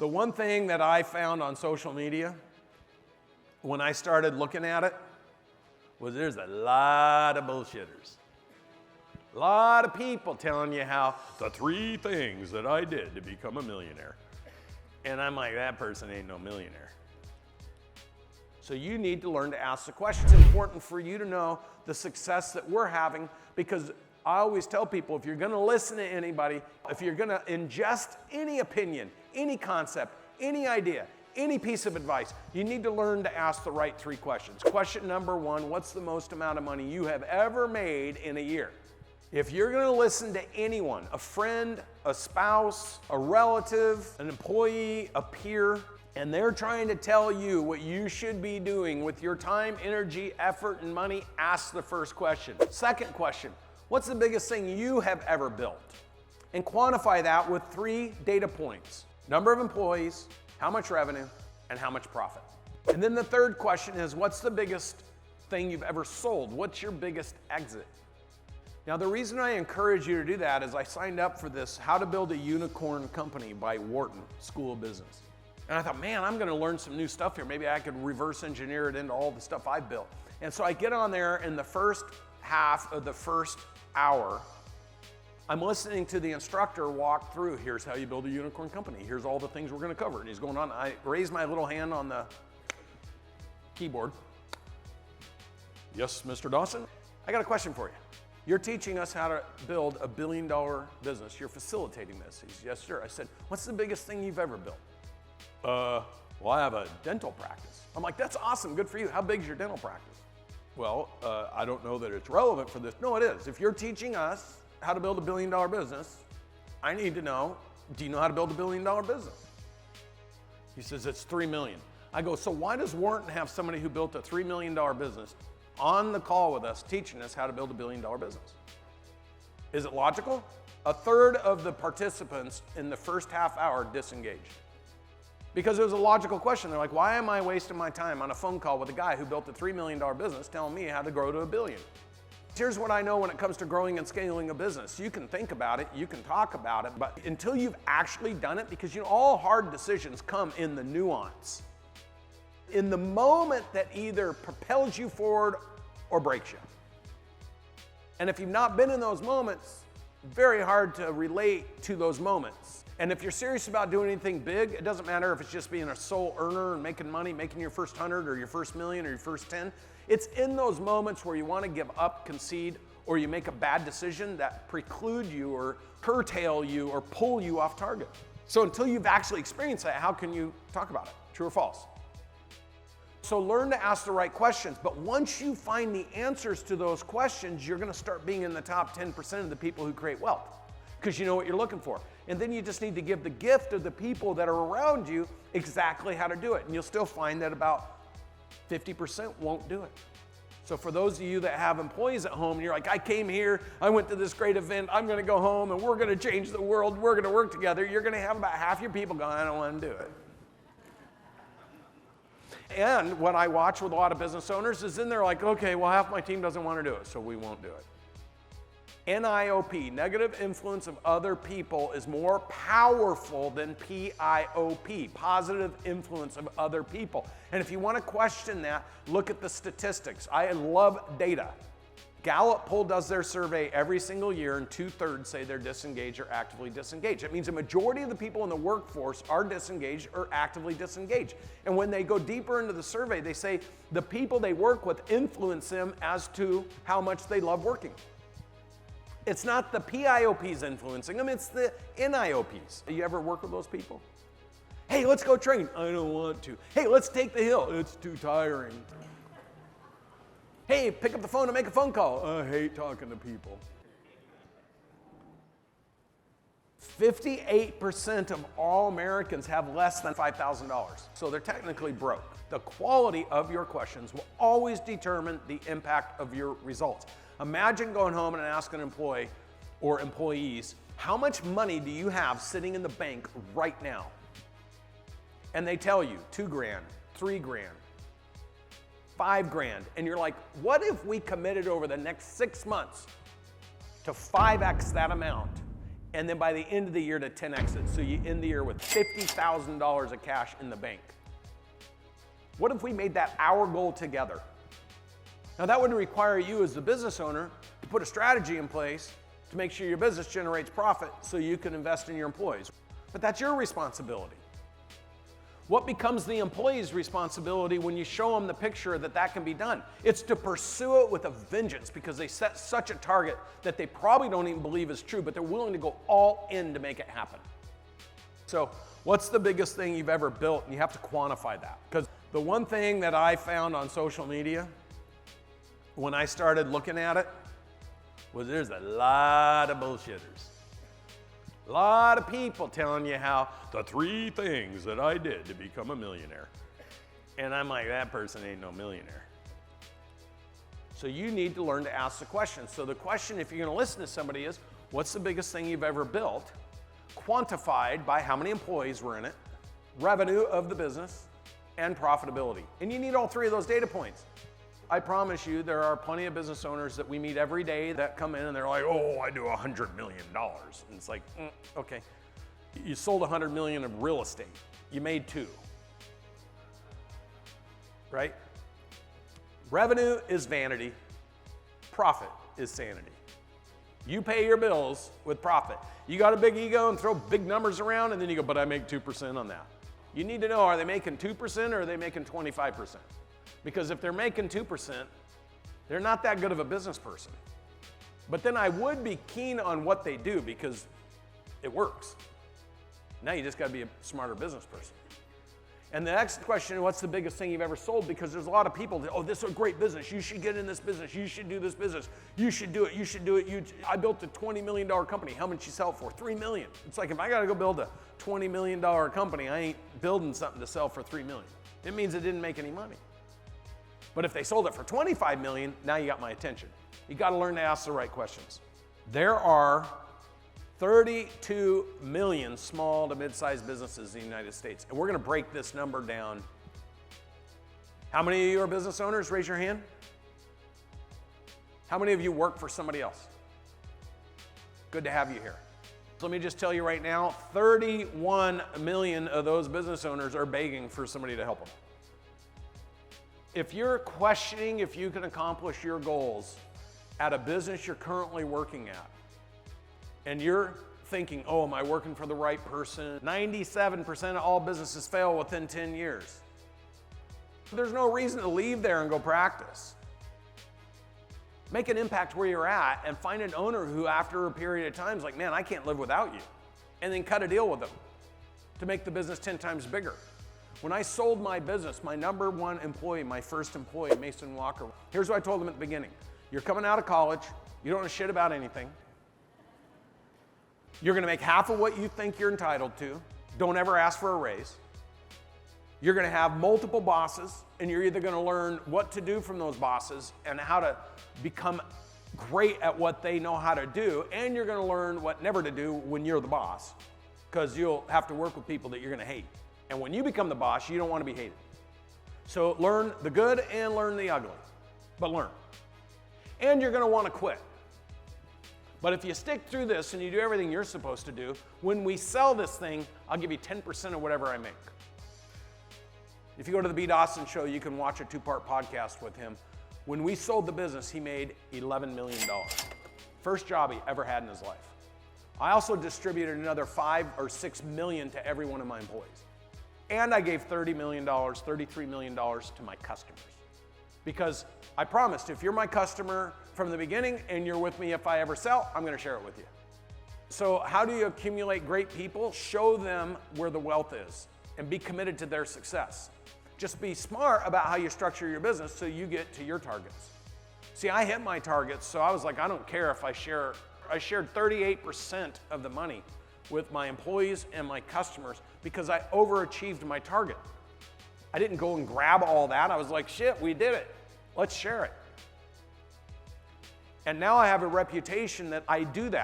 The one thing that I found on social media when I started looking at it was there's a lot of bullshitters. A lot of people telling you how the 3 things that I did to become a millionaire. And I'm like, that person ain't no millionaire. So you need to learn to ask the questions. It's important for you to know the success that we're having, because I always tell people, if you're gonna listen to anybody, if you're gonna ingest any opinion, any concept, any idea, any piece of advice, you need to learn to ask the right 3 questions. Question number 1, what's the most amount of money you have ever made in a year? If you're gonna listen to anyone, a friend, a spouse, a relative, an employee, a peer, and they're trying to tell you what you should be doing with your time, energy, effort, and money, ask the first question. Second question, what's the biggest thing you have ever built? And quantify that with 3 data points. Number of employees, how much revenue, and how much profit. And then the third question is, what's the biggest thing you've ever sold? What's your biggest exit? Now, the reason I encourage you to do that is I signed up for this How to Build a Unicorn Company by Wharton School of Business. And I thought, man, I'm gonna learn some new stuff here. Maybe I could reverse engineer it into all the stuff I've built. And so I get on there, in the first half of the first hour, I'm listening to the instructor walk through, here's how you build a unicorn company. Here's all the things we're gonna cover. And he's going on, I raise my little hand on the keyboard. Yes, Mr. Dawson? I got a question for you. You're teaching us how to build a $1 billion business. You're facilitating this. He's, yes, sir. I said, what's the biggest thing you've ever built? Well, I have a dental practice. I'm like, that's awesome, good for you. How big is your dental practice? Well, I don't know that it's relevant for this. No, it is. If you're teaching us how to build a $1 billion business, I need to know, do you know how to build a $1 billion business? He says, it's 3 million. I go, so why does Wharton have somebody who built a $3 million business on the call with us teaching us how to build a $1 billion business? Is it logical? A third of the participants in the first half hour disengaged. Because it was a logical question. They're like, why am I wasting my time on a phone call with a guy who built a $3 million business telling me how to grow to $1 billion? Here's what I know when it comes to growing and scaling a business. You can think about it, you can talk about it, but until you've actually done it, because you know, all hard decisions come in the nuance. In the moment that either propels you forward or breaks you. And if you've not been in those moments, very hard to relate to those moments. And if you're serious about doing anything big, it doesn't matter if it's just being a sole earner and making money, making your first 100 or your first million or your first 10. It's in those moments where you want to give up, concede, or you make a bad decision that preclude you or curtail you or pull you off target. So until you've actually experienced that, how can you talk about it? True or false? So learn to ask the right questions, but once you find the answers to those questions, you're gonna start being in the top 10% of the people who create wealth, because you know what you're looking for. And then you just need to give the gift of the people that are around you exactly how to do it. And you'll still find that about 50% won't do it. So for those of you that have employees at home, and you're like, I came here, I went to this great event, I'm gonna go home and we're gonna change the world, we're gonna work together, you're gonna have about half your people going, I don't wanna do it. And what I watch with a lot of business owners is then they're like, okay, well, half my team doesn't want to do it, so we won't do it. NIOP, negative influence of other people, is more powerful than PIOP, positive influence of other people. And if you want to question that, look at the statistics. I love data. Gallup poll does their survey every single year, and 2/3 say they're disengaged or actively disengaged. It means a majority of the people in the workforce are disengaged or actively disengaged. And when they go deeper into the survey, they say the people they work with influence them as to how much they love working. It's not the PIOPs influencing them, it's the NIOPs. You ever work with those people? Hey, let's go train. I don't want to. Hey, let's take the hill. It's too tiring. Hey, pick up the phone and make a phone call. I hate talking to people. 58% of all Americans have less than $5,000, so they're technically broke. The quality of your questions will always determine the impact of your results. Imagine going home and asking an employee or employees, how much money do you have sitting in the bank right now? And they tell you $2,000, $3,000, $5,000, and you're like, what if we committed over the next 6 months to 5x that amount and then by the end of the year to 10x it. So you end the year with $50,000 of cash in the bank. What if we made that our goal together? Now that would require you as the business owner to put a strategy in place to make sure your business generates profit so you can invest in your employees. But that's your responsibility. What becomes the employee's responsibility when you show them the picture that that can be done? It's to pursue it with a vengeance because they set such a target that they probably don't even believe is true, but they're willing to go all in to make it happen. So what's the biggest thing you've ever built? And you have to quantify that. Because the one thing that I found on social media when I started looking at it was there's a lot of bullshitters. A lot of people telling you how the 3 things that I did to become a millionaire. And I'm like, that person ain't no millionaire. So you need to learn to ask the question. So the question, if you're gonna listen to somebody, is what's the biggest thing you've ever built? Quantified by how many employees were in it, revenue of the business, and profitability. And you need all 3 of those data points. I promise you, there are plenty of business owners that we meet every day that come in and they're like, oh, I do $100 million. And it's like, okay. You sold $100 million of real estate. You made 2. Right? Revenue is vanity. Profit is sanity. You pay your bills with profit. You got a big ego and throw big numbers around and then you go, but I make 2% on that. You need to know, are they making 2% or are they making 25%? Because if they're making 2%, they're not that good of a business person. But then I would be keen on what they do because it works. Now you just got to be a smarter business person. And the next question, what's the biggest thing you've ever sold? Because there's a lot of people that, oh, this is a great business. You should get in this business. You should do this business. You should do it. You should do it. I built a $20 million company. How much you sell it for? $3 million. It's like if I got to go build a $20 million company, I ain't building something to sell for $3 million. It means it didn't make any money. But if they sold it for $25 million, now you got my attention. You got to learn to ask the right questions. There are 32 million small to mid-sized businesses in the United States. And we're going to break this number down. How many of you are business owners? Raise your hand. How many of you work for somebody else? Good to have you here. So let me just tell you right now, 31 million of those business owners are begging for somebody to help them. If you're questioning if you can accomplish your goals at a business you're currently working at, and you're thinking, oh, am I working for the right person? 97% of all businesses fail within 10 years. There's no reason to leave there and go practice. Make an impact where you're at and find an owner who after a period of time is like, man, I can't live without you. And then cut a deal with them to make the business 10 times bigger. When I sold my business, my number 1 employee, my first employee, Mason Walker, here's what I told him at the beginning. You're coming out of college, you don't know shit about anything. You're gonna make half of what you think you're entitled to. Don't ever ask for a raise. You're gonna have multiple bosses, and you're either gonna learn what to do from those bosses and how to become great at what they know how to do, and you're gonna learn what never to do when you're the boss, because you'll have to work with people that you're gonna hate. And when you become the boss, you don't want to be hated. So learn the good and learn the ugly, but learn. And you're going to want to quit. But if you stick through this and you do everything you're supposed to do, when we sell this thing, I'll give you 10% of whatever I make. If you go to the B. Dawson Show, you can watch a 2-part podcast with him. When we sold the business, he made $11 million. First job he ever had in his life. I also distributed another $5 or $6 million to every one of my employees. And I gave $30 million, $33 million to my customers. Because I promised, if you're my customer from the beginning and you're with me if I ever sell, I'm gonna share it with you. So how do you accumulate great people? Show them where the wealth is and be committed to their success. Just be smart about how you structure your business so you get to your targets. See, I hit my targets, so I was like, I don't care if I share. I shared 38% of the money with my employees and my customers because I overachieved my target. I didn't go and grab all that. I was like, shit, we did it. Let's share it. And now I have a reputation that I do that.